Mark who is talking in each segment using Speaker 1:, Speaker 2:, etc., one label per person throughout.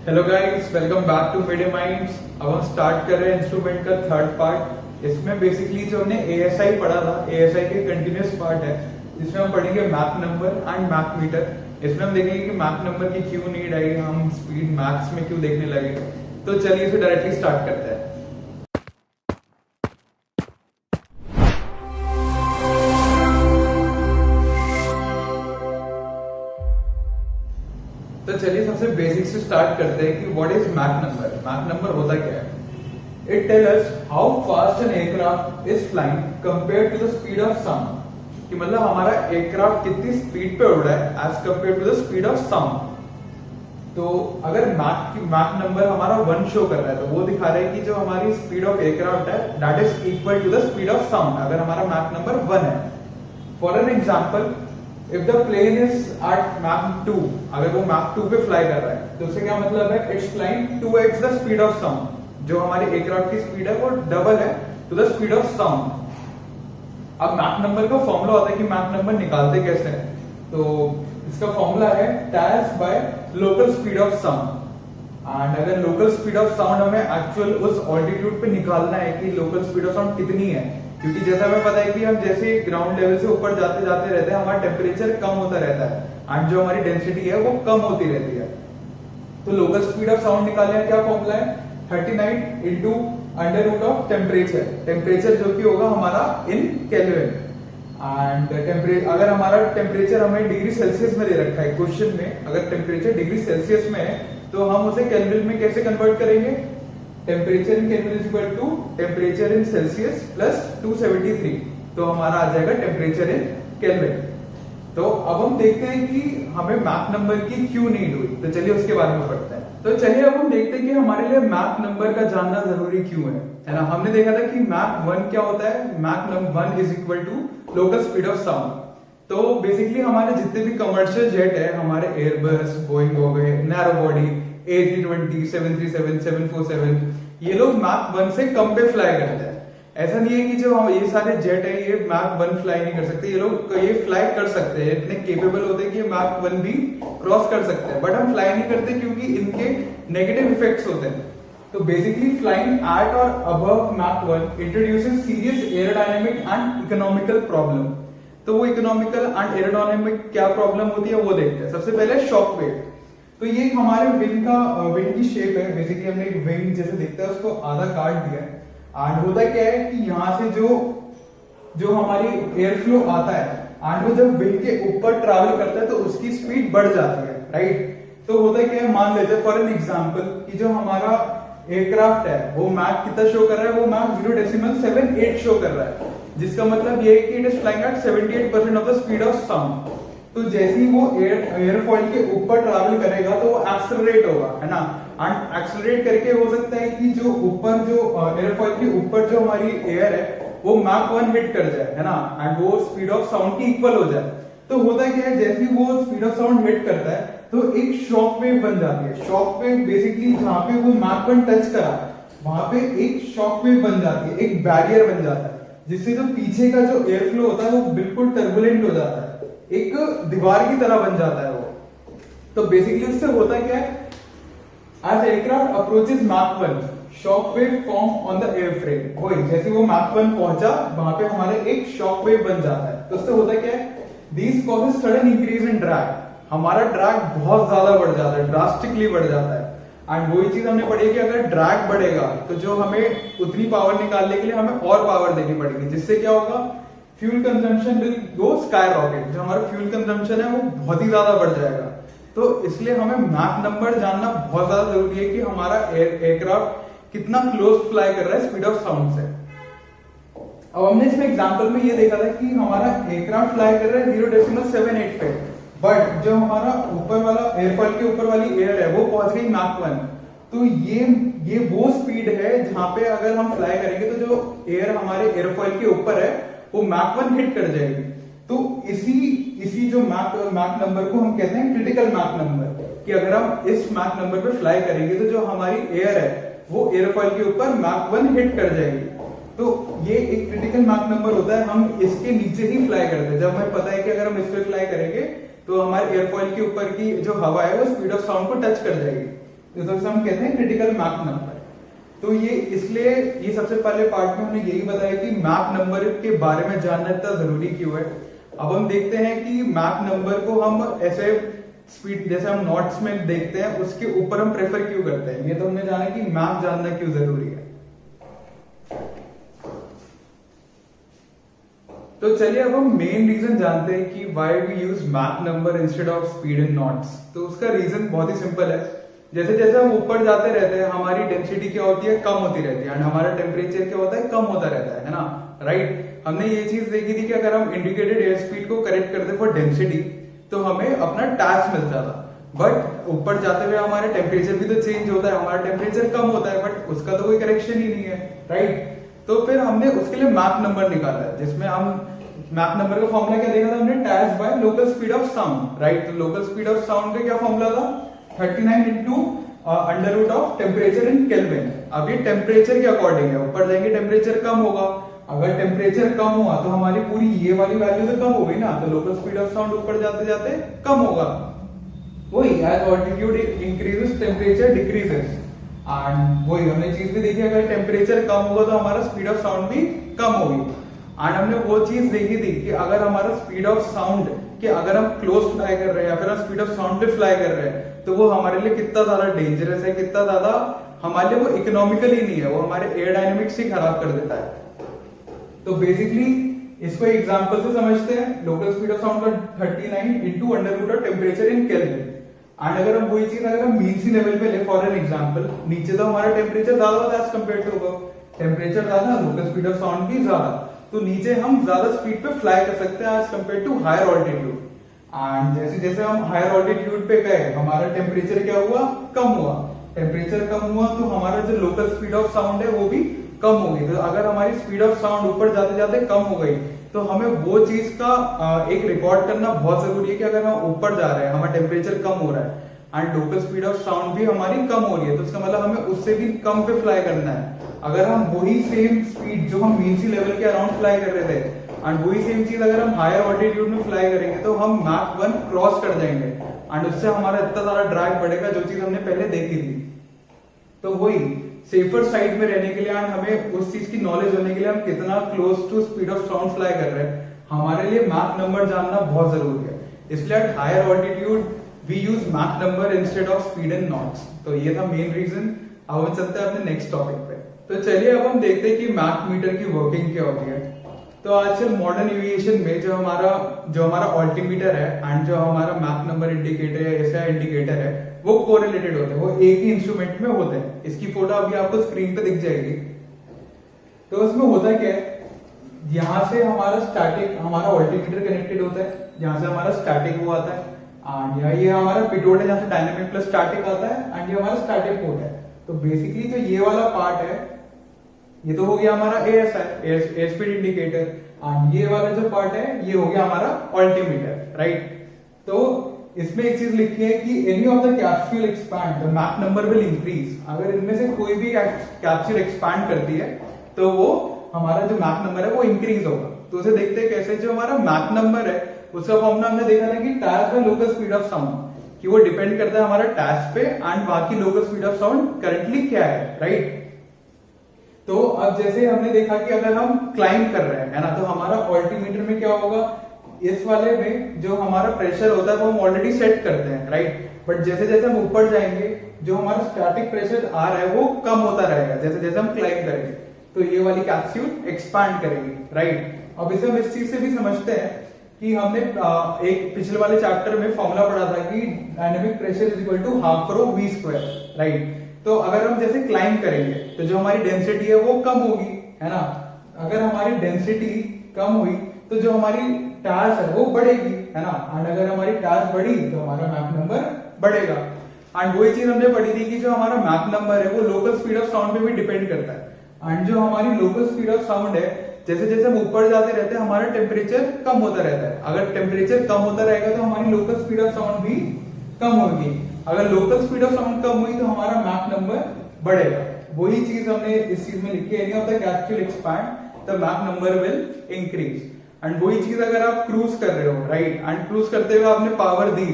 Speaker 1: Hello guys, welcome back to media minds. अब हम start कर रहे हैं इंस्ट्रूमेंट का थर्ड पार्ट। इसमें बेसिकली जो हमने एएसआई पढ़ा था, एएसआई के कंटिन्यूस पार्ट है जिसमें हम पढ़ेंगे Mach number and Mach meter. इसमें हम देखेंगे कि मैक नंबर की क्यों नीड आई, हम स्पीड मैक्स में क्यों देखने लगे। तो चलिए इसे डायरेक्टली स्टार्ट करते हैं। तो चलिए सबसे बेसिक से स्टार्ट करते हैं कि what is Mach number. Mach number होता क्या है? It tell us how fast an aircraft is flying compare to the speed of sound. कि मतलब हमारा एयरक्राफ्ट कितनी स्पीड पे उड़ रहा है as compare to the speed of sound. तो अगर मैक नंबर हमारा 1 शो कर रहा है तो वो दिखा रहा है कि जो हमारी स्पीड ऑफ एयरक्राफ्ट है that is equal to the speed of sound, अगर हमारा मैक नंबर 1 है। For an example, if the plane is at Mach 2, अगर वो मैक 2 पे फ्लाई कर रहा है तो उससे क्या मतलब है? It's flying 2x the speed of sound. जो हमारे एयरक्राफ्ट की स्पीड है वो डबल है to the speed of sound. अब मैक नंबर का फॉर्मूला होता है कि मैक नंबर निकालते कैसे हैं। तो इसका फॉर्मूला है TAS by local speed of sound. And अगर लोकल स्पीड ऑफ साउंड हमें एक्चुअल उस ऑल्टीट्यूड पे निकालना है कि लोकल स्पीड ऑफ साउंड कितनी है, क्योंकि जैसा हमें पता है कि हम जैसे ग्राउंड लेवल से ऊपर जाते जाते रहते हैं हमारा टेम्परेचर कम होता रहता है एंड जो हमारी डेंसिटी है वो कम होती रहती है। तो लोकल स्पीड ऑफ साउंड निकालने का क्या फॉर्मूला है? 39 into under root of temperature. Temperature जो कि होगा हमारा इन केल्विन। एंड टेम्परेचर, अगर हमारा टेम्परेचर हमें डिग्री सेल्सियस में दे रखा है क्वेश्चन में, अगर टेम्परेचर डिग्री सेल्सियस में है तो हम उसे केल्विन में कैसे कन्वर्ट करेंगे? Temperature in kelvin is equal to temperature in Celsius plus 273, तो हमारा आ जाएगा टेम्परेचर इन केल्विन। तो अब हम देखते हैं कि हमें मैक नंबर की क्यों नीड हुई, तो चलिए उसके बारे में पढ़ते हैं। तो चलिए अब हम देखते हैं कि हमारे लिए मैक नंबर का जानना जरूरी क्यों है ना। हमने देखा था कि मैक 1 क्या होता है? Mach number 1 is equal to local speed of sound. तो बेसिकली हमारे जितने भी कमर्शियल जेट है, हमारे एयरबस, बोइंग हो गए, नैरो बॉडी, A320, 737, 747, ये लोग मैक 1 से कम पे फ्लाई करते हैं। ऐसा नहीं है कि जो हम ये सारे जेट है ये मैक 1 फ्लाई नहीं कर सकते, ये लोग ये फ्लाई कर सकते हैं, इतने केपेबल होते हैं कि मैक 1 भी क्रॉस कर सकते हैं, बट हम फ्लाई नहीं करते क्योंकि इनके नेगेटिव इफेक्ट्स होते हैं। तो बेसिकली फ्लाइंग एट और above Mach 1 introduces serious aerodynamic and economical problem. तो वो इकोनॉमिकल एंड एरोडायनेमिक क्या प्रॉब्लम होती है वो देखते हैं। सबसे पहले शॉक वेव। तो ये हमारे विंग की शेप है। बेसिकली हमने एक विंग जैसे दिखता है उसको आधा काट दिया है। एंड होता क्या है कि यहाँ से जो हमारी एयर फ्लो आता है एंड वो जब विंग के ऊपर ट्रैवल करता है तो उसकी स्पीड बढ़ जाती है, राइट। तो होता क्या है, मान लेते हैं फॉर एन एग्जांपल कि जो हमारा एयरक्राफ्ट है वो मैक कितना शो कर रहा है? वो मैक 0.78 शो कर रहा है, जिसका मतलब ये है कि it is flying eight 78% of the speed of sound. तो जैसे ही वो एयरफॉइल के ऊपर ट्रैवल करेगा तो वो एक्सेलरेट होगा, है ना। एंड एक्सेलरेट करके हो सकता है कि जो ऊपर जो एयरफॉइल के ऊपर जो हमारी एयर है वो मैक 1 हिट कर जाए, है ना, एंड वो स्पीड ऑफ साउंड की इक्वल हो जाए। तो होता क्या है, जैसे ही वो स्पीड ऑफ साउंड हिट करता है तो एक शॉक वेव बन जाती है। शॉक वेव बेसिकली जहां पे वो मैक 1 टच करा वहां पे एक शॉक वेव बन जाती है, एक बैरियर बन जाता है, जिससे जो पीछे का जो एयर फ्लो होता है वो बिल्कुल टर्बुलेंट हो जाता है, एक दीवार की तरह बन जाता है वो। तो बेसिकली उससे होता क्या है, as aircraft approaches Mach 1, shock wave form on the airframe। वही जैसे वो Mach 1 पहुंचा वहां पे हमारे एक शॉक वेव बन जाता है। तो उससे होता क्या है, these causes sudden increase in drag। हमारा ड्रैग बहुत ज्यादा बढ़ जाता है, ड्रास्टिकली बढ़ जाता है। एंड वही चीज हमने पढ़ी कि अगर ड्रैग बढ़ेगा तो जो हमें उतनी पावर निकालने के लिए हमें और पावर देनी पड़ेगी, जिससे क्या होगा, fuel consumption will go sky rocket. जो हमारा फ्यूल कंजम्पशन है वो बहुत ही ज्यादा बढ़ जाएगा। तो इसलिए हमें मैक नंबर जानना बहुत ज्यादा जरूरी है कि हमारा एयरक्राफ्ट कितना क्लोज फ्लाई कर रहा है स्पीड ऑफ साउंड से। अब हमने इसमें एग्जांपल में ये देखा था कि हमारा एयरक्राफ्ट फ्लाई कर रहा है 0.78 पे, बट जो हमारा ऊपर वाला एयरफॉइल के ऊपर वाली एयर है वो पहुंच गई मैक 1। तो ये वो स्पीड है जहां पे अगर हम फ्लाई करेंगे तो जो एयर हमारे एयरफॉइल के ऊपर है वो मैक 1 हिट कर जाएगी। तो इसी जो मैक नंबर को हम कहते हैं क्रिटिकल मैक नंबर, कि अगर हम इस मैक नंबर पे फ्लाई करेंगे तो जो हमारी एयर है वो एयरफॉइल के ऊपर मैक 1 हिट कर जाएगी। तो ये एक क्रिटिकल मैक नंबर होता है, हम इसके नीचे ही फ्लाई करते हैं। जब हमें पता है कि अगर हम इस पे फ्लाई करेंगे तो हमारे एयरफॉइल के ऊपर की जो हवा है वो स्पीड ऑफ साउंड को टच कर जाएगी। तो हम कहते हैं क्रिटिकल मैक नंबर। तो ये इसलिए ये सबसे पहले पार्ट में हमने यही बताया कि मैक नंबर के बारे में जानना इतना जरूरी क्यों है। अब हम देखते हैं कि मैक नंबर को हम ऐसे स्पीड जैसे हम नोट्स में देखते हैं उसके ऊपर हम प्रेफर क्यों करते हैं। ये तो हमने जाना कि मैक जानना क्यों जरूरी है। तो चलिए अब हम मेन रीजन जानते हैं कि why we use Mach number instead of speed in knots. तो उसका रीजन बहुत ही सिंपल है। जैसे जैसे हम ऊपर जाते रहते हैं हमारी डेंसिटी क्या होती है, कम होती रहती है, एंड हमारा टेम्परेचर क्या होता है, कम होता रहता है ना, राइट। हमने ये चीज देखी थी कि अगर हम इंडिकेटेड एयर स्पीड को करेक्ट करते फॉर डेंसिटी तो हमें अपना टैक्स मिलता था। बट ऊपर जाते हुए हमारे टेम्परेचर भी तो चेंज होता है, हमारा टेम्परेचर कम होता है, बट उसका तो कोई करेक्शन ही नहीं है, राइट। तो फिर हमने उसके लिए मैक नंबर निकाला है, जिसमें हम मैक नंबर का फॉर्मूला क्या देखा था हमने, tax by local speed of sound, right. तो लोकल स्पीड ऑफ साउंड का क्या फॉर्मूला था, 39 into under root of temperature in kelvin. अब ये टेम्परेचर के अकॉर्डिंग है, ऊपर जाएंगे टेम्परेचर कम होगा, अगर टेम्परेचर कम हुआ तो हमारी पूरी ये वाली वैल्यू तो कम हो गई ना, तो लोकल स्पीड ऑफ साउंड ऊपर जाते जाते कम होगा। वही as altitude increases temperature decreases, and वही हमने चीज भी देखी, अगर टेम्परेचर कम होगा तो हमारा स्पीड ऑफ साउंड भी कम होगी। एंड हमने वो चीज देखी थी कि अगर हमारा स्पीड ऑफ साउंड कि अगर हम क्लोज फ्लाई कर रहे हैं या फिर हम स्पीड ऑफ साउंड पे फ्लाई कर रहे हैं तो वो हमारे लिए कितना ज्यादा डेंजरस है, कितना ज्यादा हमारे लिए वो इकोनॉमिकल ही नहीं है, वो हमारे एयर डायनेमिक्स ही खराब कर देता है। तो बेसिकली इसको एग्जांपल से समझते हैं, लोकल स्पीड ऑफ साउंड का 39 into under root of temperature in kelvin. And अगर हम वही चीज अगर हम मीन सी लेवल पे ले फॉर एन एग्जांपल, नीचे तो हमारा टेम्परेचर ज्यादा होता है as compare to above, temperature ज्यादा, लोकल स्पीड ऑफ साउंड भी ज्यादा, तो नीचे हम ज्यादा स्पीड पे फ्लाई कर सकते हैं as compare to higher altitude. And जैसे जैसे हम हायर ऑल्टीट्यूड पे गए हमारा टेम्परेचर क्या हुआ, कम हुआ, टेम्परेचर कम हुआ तो हमारा जो लोकल स्पीड ऑफ साउंड है वो भी कम हो गई। तो अगर हमारी स्पीड ऑफ साउंड ऊपर जाते जाते कम हो गई तो हमें वो चीज का एक रिकॉर्ड करना बहुत जरूरी है कि अगर हम ऊपर जा रहे हैं, हमारा टेम्परेचर कम हो रहा है and local speed of sound भी हमारी कम हो रही है, तो इसका मतलब हमें उससे भी कम पे फ्लाई करना है। अगर हम वही सेम स्पीड जो हम मीन सी लेवल के अराउंड फ्लाई कर रहे थे एंड वही सेम चीज अगर हम हायर ऑल्टीट्यूड में फ्लाई करेंगे तो हम मैक 1 क्रॉस कर जाएंगे एंड उससे हमारा इतना ज्यादा ड्रैग बढ़ेगा जो चीज हमने पहले देखी थी। तो वही सेफर साइड में रहने के लिए एंड हमें उस चीज की नॉलेज होने के लिए हम कितना close to speed of sound fly कर रहे हैं, हमारे लिए मैक नंबर जानना बहुत जरूरी है। इसलिए at higher altitude we use Mach number instead of speed in knots. तो ये था मेन रीजन। अब हम चलते हैं अपने नेक्स्ट टॉपिक पे। तो चलिए अब हम देखते हैं कि मैक मीटर की वर्किंग क्या होती है। तो आजकल मॉडर्न एविएशन में जो हमारा ऑल्टीमीटर है एंड जो हमारा मैक नंबर इंडिकेटर है, ऐसा इंडिकेटर है, वो कोरिलेटेड होते हैं, वो एक ही इंस्ट्रूमेंट में होते हैं। इसकी फोटो अभी आपको स्क्रीन पे दिख जाएगी। तो उसमें होता क्या है, यहाँ से हमारा स्टैटिक हमारा ऑल्टीमीटर कनेक्टेड होता है, यहाँ से हमारा स्टैटिक वो आता है एंड ये हमारा पिटोट है जहाँ से डायनेमिक प्लस स्टैटिक आता है एंड ये हमारा स्टैटिक पोर्ट है। तो बेसिकली जो ये वाला पार्ट है ये तो हो गया हमारा ASI air speed indicator and ये वाला जो पार्ट है ये हो गया हमारा ऑल्टीमीटर, राइट। तो इसमें एक चीज लिखी है कि any of the capsule expand the Mach number will increase. अगर इनमें से कोई भी कैप्सूल एक्सपैंड करती है तो वो हमारा जो मैक नंबर है वो इंक्रीज होगा। तो उसे देखते हैं कैसे। जो हमारा मैक नंबर है उसका फॉर्मूला हमने देखा था कि TAS by local speed of sound, कि वो डिपेंड करता है हमारा टैच पे एंड बाकी local speed of sound currently क्या है, राइट। तो अब जैसे हमने देखा कि अगर हम क्लाइंब कर रहे हैं, है ना, तो हमारा ऑल्टीमीटर में क्या होगा, इस वाले में जो हमारा प्रेशर होता है वो हम ऑलरेडी सेट करते हैं, राइट। बट जैसे जैसे हम ऊपर जाएंगे जो हमारा स्टैटिक प्रेशर आ रहा है वो कम होता रहेगा जैसे जैसे हम क्लाइंब करेंगे। तो ये वाली कैप्सूल एक्सपैंड करेगी, राइट। अब इसे हम इस चीज से भी समझते हैं कि हमने एक पिछले वाले चैप्टर में फॉर्मूला पढ़ा था कि dynamic pressure is equal to half rho V square, right. तो अगर हम जैसे क्लाइंब करेंगे तो जो हमारी डेंसिटी है वो कम होगी, है ना। अगर हमारी डेंसिटी कम हुई तो जो हमारी टास है वो बढ़ेगी, है ना। एंड अगर हमारी टास बढ़ी तो हमारा मैक नंबर बढ़ेगा। एंड वही चीज हमने पढ़ी थी कि जो हमारा मैक नंबर है वो लोकल स्पीड ऑफ साउंड पे भी डिपेंड करता है। एंड जो हमारी लोकल स्पीड ऑफ साउंड है, जैसे जैसे हम ऊपर जाते रहते हैं हमारा टेम्परेचर कम होता रहता है। अगर टेम्परेचर कम होता रहेगा तो हमारी लोकल स्पीड ऑफ साउंड भी कम होगी। अगर लोकल स्पीड ऑफ साउंड कम हुई तो हमारा मैक नंबर बढ़ेगा। वही चीज हमने इस चीज में लिखी है, any of the capsule expand the Mach number will increase. And वही चीज अगर आप क्रूज कर रहे हो, राइट, एंड क्रूज करते हुए आपने पावर दी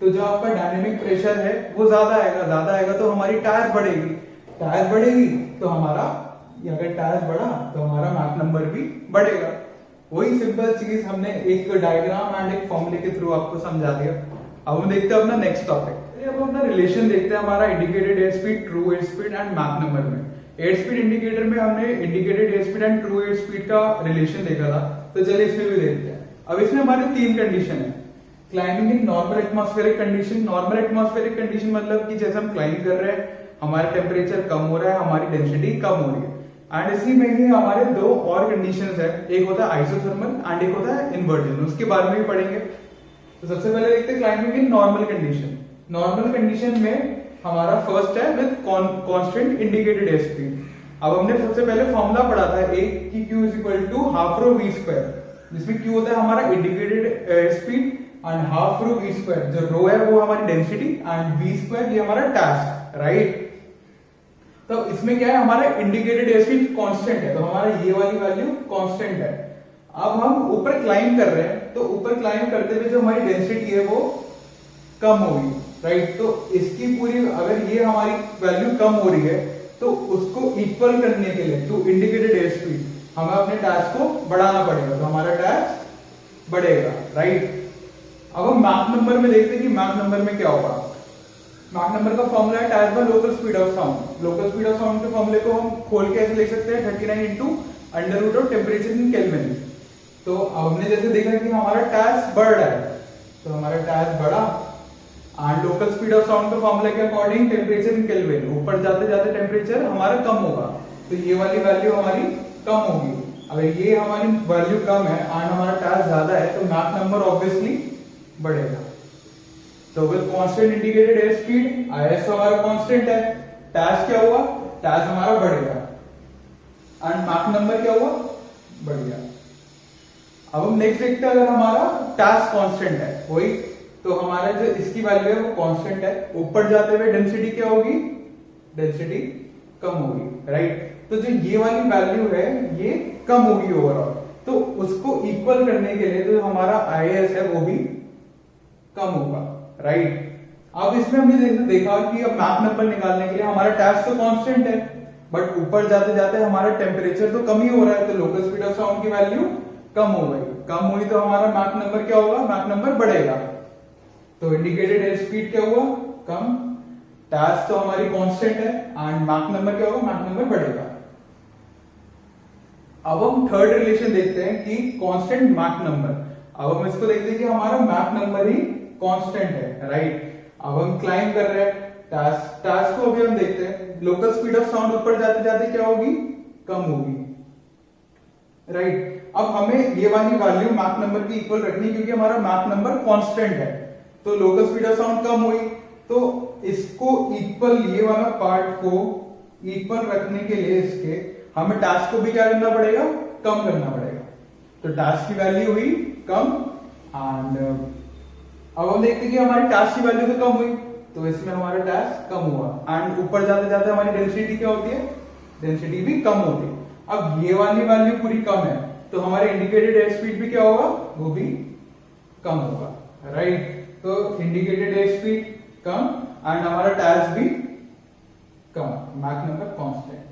Speaker 1: तो जो आपका डायनेमिक प्रेशर है वो ज्यादा आएगा तो हमारी टायर बढ़ेगी तो हमारा, अगर टायर बढ़ा तो हमारा मैक नंबर भी बढ़ेगा। वही सिंपल चीज हमने एक डायग्राम एंड एक फॉर्मूले के थ्रू आपको समझा दिया। अब हम देखते हैं अपना नेक्स्ट टॉपिक। अब अपना रिलेशन देखते हैं हमारा indicated air speed, true air speed and Mach number में। एयर स्पीड इंडिकेटर में हमने indicated air speed and true air speed का रिलेशन देखा था, तो चलिए इसमें भी देखते हैं। अब इसमें हमारे 3 कंडीशन है। Climbing in normal atmospheric condition. Normal atmospheric condition मतलब कि जैसे हम क्लाइंब कर रहे हैं, हमारा टेम्परेचर कम हो रहा है, हमारी डेंसिटी कम हो रही है। एंड इसी में ही हमारे 2 और कंडीशंस है, एक होता है आइसोथर्मल एंड एक होता है इन्वर्जन, उसके बारे में भी पढ़ेंगे। तो सबसे पहले देखते हैं climbing in normal condition. Normal condition में हमारा फर्स्ट है with constant indicated air speed. अब हमने सबसे पहले फॉर्मूला पढ़ा था एक कि Q is equal to half rho V square, जिसमें Q होता है हमारा indicated air speed and half rho V square, जो रो है वो हमारी डेंसिटी एंड वी स्क्वायर ये हमारा टास्क, राइट। तो इसमें क्या है, हमारा इंडिकेटेड एयर स्पीड कांस्टेंट है, तो हमारा ये वाली वैल्यू कांस्टेंट है। अब हम ऊपर क्लाइंब कर रहे हैं, तो ऊपर क्लाइंब करते हुए जो हमारी डेंसिटी है वो कम होगी, राइट। तो इसकी पूरी, अगर ये हमारी वैल्यू कम हो रही है तो उसको इक्वल करने के लिए टू इंडिकेटेड एयर स्पीड हमें अपने टास्क को बढ़ाना पड़ेगा, तो हमारा टास्क बढ़ेगा, राइट। अब हम मैक नंबर में देखते हैं कि मैक नंबर में क्या होगा। मैक नंबर का फॉर्मूला है tyre bye local speed of sound. Local speed of sound के फॉर्मूले को हम खोल के ऐसे लिख सकते हैं 39 into under root of temperature in kelvin. तो हमने जैसे देखा कि हमारा टास्क बढ़ रहा है, तो हमारा टास्क बढ़ा and local speed of sound के फॉर्मूले के अकॉर्डिंग टेम्परेचर इन केल्विन, ऊपर जाते जाते टेम्परेचर हमारा कम होगा, तो ये वाली वैल्यू हमारी कम होगी। अगर ये हमारी वैल्यू कम है एंड हमारा टास्क ज्यादा है तो मैक नंबर ऑब्वियसली बढ़ेगा। तो with constant indicated air speed, IAS हमारा कांस्टेंट है, टास्क क्या हुआ, टास्क हमारा बढ़ेगा एंड मैक नंबर क्या हुआ, बढ़ गया। अब हम नेक्स्ट देखते हैं, अगर हमारा टास्क कांस्टेंट है वही, तो हमारा जो इसकी वैल्यू है वो कांस्टेंट है, ऊपर जाते हुए डेंसिटी क्या होगी, डेंसिटी कम होगी, राइट। तो जो ये वाली वैल्यू है ये कम होगी ओवरऑल, तो उसको इक्वल करने के लिए जो हमारा आईएस है वो भी कम होगा, राइट। अब इसमें हमने देखा कि अब मैक नंबर निकालने के लिए हमारा टास्क तो कांस्टेंट है, बट ऊपर जाते जाते हमारा टेम्परेचर तो कम ही हो रहा है, तो लोकल स्पीड ऑफ साउंड की वैल्यू कम हो गई, कम हुई तो हमारा मैक नंबर क्या होगा, मैक नंबर बढ़ेगा। तो इंडिकेटेड एयर स्पीड क्या हुआ, कम, टास्क तो हमारी कांस्टेंट है एंड मैक नंबर क्या होगा, मैक नंबर बढ़ेगा। अब हम थर्ड रिलेशन देखते हैं कि कांस्टेंट मैक नंबर। अब हम इसको देखते हैं कि हमारा मैक नंबर ही कांस्टेंट है, राइट। अब हम क्लाइंब कर रहे हैं, टास्क को अभी हम देखते हैं, लोकल स्पीड ऑफ साउंड ऊपर जाते जाते क्या होगी, कम होगी, राइट। अब हमें ये वाली वैल्यू मैक नंबर की इक्वल रखनी, क्योंकि हमारा मैक नंबर कांस्टेंट है, तो लोकल स्पीड ऑफ साउंड कम हुई, तो इसको इक्वल, ये वाला पार्ट को इक्वल रखने के लिए इसके हमें टास्क को भी क्या करना पड़ेगा, कम करना पड़ेगा। तो टास्क की वैल्यू हुई कम एंड अब हम देखते हैं कि हमारी टास्क की वैल्यू तो कम हुई, तो इसमें हमारा टास्क कम हुआ एंड ऊपर जाते जाते हमारी डेंसिटी क्या होती है, डेंसिटी भी कम होती है। अब ये वाली वैल्यू पूरी कम है, तो हमारे इंडिकेटेड एयर स्पीड भी क्या होगा, वो भी कम होगा, राइट। तो indicated air speed come and हमारा टास्क भी कम, मैक नंबर कांस्टेंट।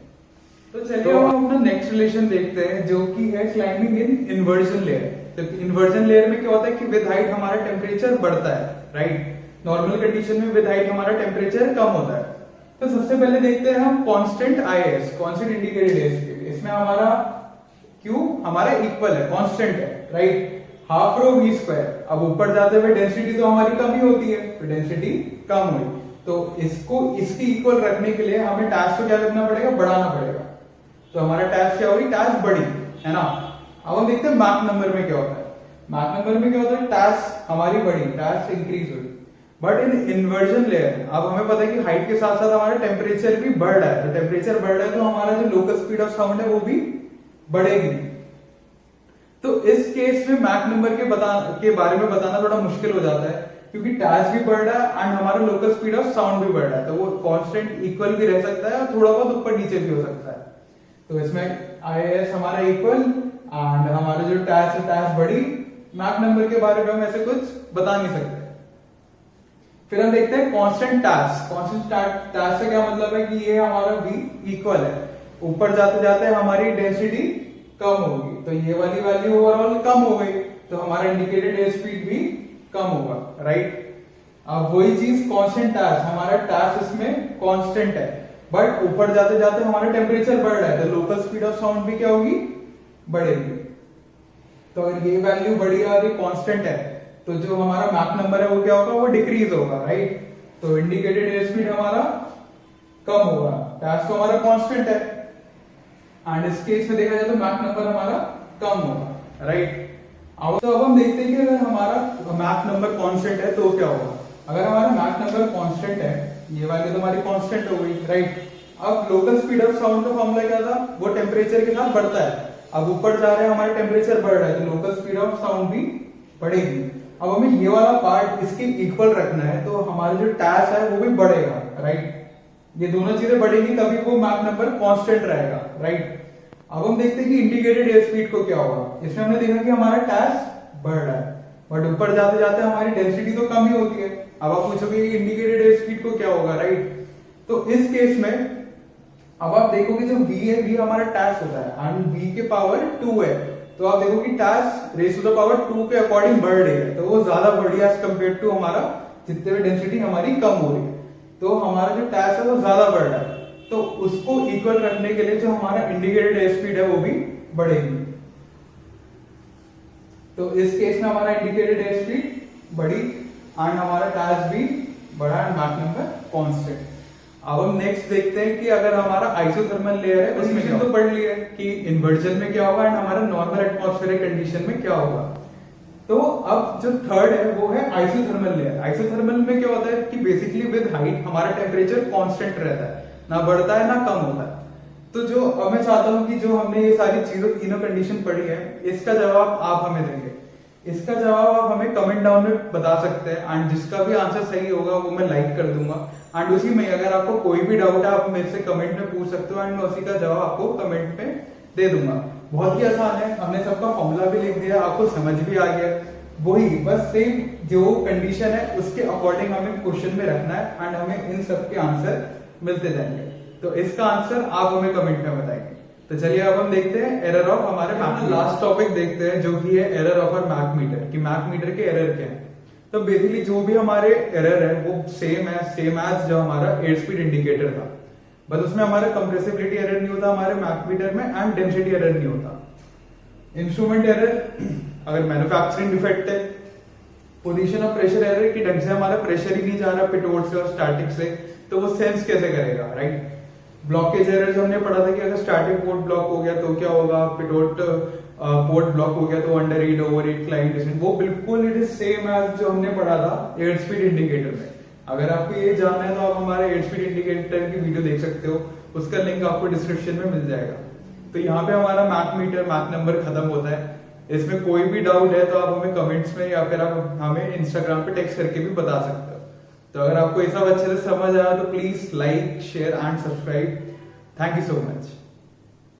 Speaker 1: तो चलिए हम अपना नेक्स्ट रिलेशन देखते हैं, जो कि है क्लाइंबिंग इन इन्वर्जन लेयर। तो इन्वर्जन लेयर में क्या होता है कि विद हाइट हमारा टेम्परेचर बढ़ता है, राइट। नॉर्मल कंडीशन में विद हाइट हमारा टेम्परेचर कम होता है। तो सबसे पहले देखते हैं हम constant IAS, constant indicated air speed. इसमें हमारा Q हमारा इक्वल है, कांस्टेंट है, right, half rho V square. अब ऊपर जाते हुए डेंसिटी तो हमारी कम ही होती है, तो डेंसिटी कम हुई, तो इसको इसकी इक्वल रखने के लिए हमें टास्क को क्या करना पड़ेगा, बढ़ाना पड़ेगा। तो हमारा टास्क क्या होगी, टास्क बढ़ी, है ना। अब हम देखते हैं मैक नंबर में क्या होता है। मैक नंबर में क्या होता है, टास्क हमारी बढ़ी, टास्क इंक्रीज हुई, बट इन इन्वर्जन लेयर अब हमें पता है कि हाइट के साथ साथ हमारा टेम्परेचर भी बढ़ रहा है, तो टेम्परेचर बढ़ रहा है तो हमारा जो लोकल स्पीड ऑफ साउंड है वो भी बढ़ेगी। तो इस केस में मैक नंबर के बारे में बताना थोड़ा मुश्किल हो जाता है, क्योंकि टास्क भी बढ़ रहा है एंड हमारा लोकल स्पीड ऑफ साउंड भी बढ़ रहा है, तो वो कांस्टेंट इक्वल भी रह सकता है और थोड़ा बहुत ऊपर नीचे भी हो सकता है। तो इसमें आईएस हमारा इक्वल एंड हमारा जो टास्क बढ़ी, मैक नंबर के बारे में हम ऐसे कुछ बता नहीं सकते। फिर हम देखते हैं कांस्टेंट टास्क। कांस्टेंट टास्क से क्या मतलब है कि ये हमारा v इक्वल है, ऊपर जाते जाते हमारी डेंसिटी कम होगी, तो ये वाली वैल्यू ओवरऑल कम हो गई, तो हमारा इंडिकेटेड एयर स्पीड भी कम होगा, राइट। अब वही चीज कांस्टेंट टास्क, हमारा टास्क इसमें कांस्टेंट है, बट ऊपर जाते जाते हमारा टेम्परेचर बढ़ रहा है, तो लोकल स्पीड ऑफ साउंड भी क्या होगी, बढ़ेगी। तो अगर ये वैल्यू बढ़ी और ये कांस्टेंट है, तो जो हमारा मैक नंबर है वो क्या होगा, वो डिक्रीज होगा, राइट। तो इंडिकेटेड एयर स्पीड हमारा कम होगा, टास्क तो हमारा कांस्टेंट है, एंड इस केस में देखा जाए तो मैक नंबर हमारा कम होगा, राइट। अब हम देखते हैं कि अगर हमारा मैक नंबर कांस्टेंट है तो क्या होगा। अगर हमारा मैक नंबर कांस्टेंट है, ये वैल्यू तो हमारी कांस्टेंट हो गई, राइट। अब लोकल स्पीड ऑफ साउंड का फॉर्मूला क्या था, वो टेम्परेचर के साथ बढ़ता है। अब ऊपर जा रहे हैं, हमारा टेम्परेचर बढ़ रहा है, तो लोकल स्पीड ऑफ साउंड भी बढ़ेगी। अब हमें ये वाला पार्ट इसके इक्वल रखना है, तो हमारा जो टास्क है वो भी बढ़ेगा, राइट। ये दोनों चीजें बढ़ेगी तभी वो मैक नंबर कांस्टेंट रहेगा, राइट। अब हम देखते हैं कि इंडिकेटेड एयर स्पीड को क्या होगा। इसमें हमने देखा कि हमारा टास्क बढ़ रहा है, बट ऊपर जाते जाते हमारी डेंसिटी तो कम ही होती है। अब आप पूछोगे इंडिकेटेड एयर स्पीड को क्या होगा, राइट। तो इस केस में अब आप देखोगे जो v है, v हमारा टास्क होता है, एंड v के पावर 2 है, तो आप देखो कि TAS raise to the power 2 के अकॉर्डिंग बढ़ रही है, तो वो ज्यादा बढ़ रही है एज कम्पेयर टू हमारा जितने भी डेंसिटी हमारी कम हो रही है, तो हमारा जो टास्क है वो ज्यादा बढ़ रहा है। तो उसको इक्वल रखने के लिए जो हमारा इंडिकेटेड एयर स्पीड है वो भी बढ़ेगी। तो इस केस में हमारा इंडिकेटेड एयर स्पीड बढ़ी एंड हमारा टास्क भी बढ़ा एंड मैक नंबर कांस्टेंट। अब हम नेक्स्ट देखते हैं कि अगर हमारा आइसोथर्मल लेयर है, उसमें तो पढ़ लिया कि इन्वर्जन में क्या होगा एंड हमारा नॉर्मल एटमॉस्फेरिक कंडीशन में क्या होगा। तो अब जो थर्ड है वो है आइसोथर्मल लेयर। आइसोथर्मल में क्या होता है कि बेसिकली विद हाइट हमारा टेम्परेचर कांस्टेंट रहता है, ना बढ़ता है ना कम होता है। तो जो अब मैं चाहता हूं कि जो हमने ये सारी चीजों तीनों कंडीशन पढ़ी है, इसका जवाब आप हमें देंगे। इसका जवाब आप हमें कमेंट डाउन में बता सकते हैं, एंड जिसका भी आंसर सही होगा वो मैं लाइक कर दूंगा। एंड उसी में अगर आपको कोई भी डाउट है आप मेरे से कमेंट में पूछ सकते हो, एंड मैं उसी का जवाब आपको कमेंट में दे दूंगा। बहुत ही आसान है, हमने सबका फॉर्मूला भी लिख दिया, आपको समझ भी आ गया। वही बस सेम जो कंडीशन है उसके अकॉर्डिंग हमें क्वेश्चन में रखना है, एंड हमें इन सब के आंसर मिलते जाएंगे। तो इसका आंसर आप हमें कमेंट में बताएंगे। तो चलिए अब हम देखते हैं एरर ऑफ हमारे मैक। लास्ट टॉपिक देखते हैं जो कि है error of our Mach meter, कि मैक मीटर के एरर क्या है। तो बेसिकली जो भी हमारे एरर है वो सेम एज जो हमारा एयर स्पीड इंडिकेटर था, बस उसमें हमारा कंप्रेसिबिलिटी एरर नहीं होता हमारे मैक मीटर में, एंड डेंसिटी एरर नहीं होता। इंस्ट्रूमेंट एरर अगर मैन्युफैक्चरिंग डिफेक्ट है, पोजीशन ऑफ प्रेशर एरर कि ढंग से हमारा प्रेशर ही नहीं जा रहा पिटोट से और स्टैटिक से, तो वो सेंस कैसे करेगा, राइट। ब्लॉकेज एरर जो हमने पढ़ा था कि अगर स्टैटिक पोर्ट ब्लॉक हो गया तो क्या होगा, पिटोट पोर्ट ब्लॉक हो गया तो under heat over heat client, वो बिल्कुल इट इज सेम एज जो हमने पढ़ा था एयर स्पीड इंडिकेटर में। अगर आपको ये जानना है तो आप हमारे एयर स्पीड इंडिकेटर की वीडियो देख सकते हो, उसका लिंक आपको डिस्क्रिप्शन में मिल जाएगा। तो यहाँ पे हमारा मैक मीटर मैक नंबर खत्म होता है। इसमें कोई भी डाउट है तो आप हमें कमेंट्स में या फिर आप हमें इंस्टाग्राम पे टेक्स्ट करके भी बता सकते हो। तो अगर आपको ये सब अच्छे से समझ आया तो please like share and subscribe. Thank you so much.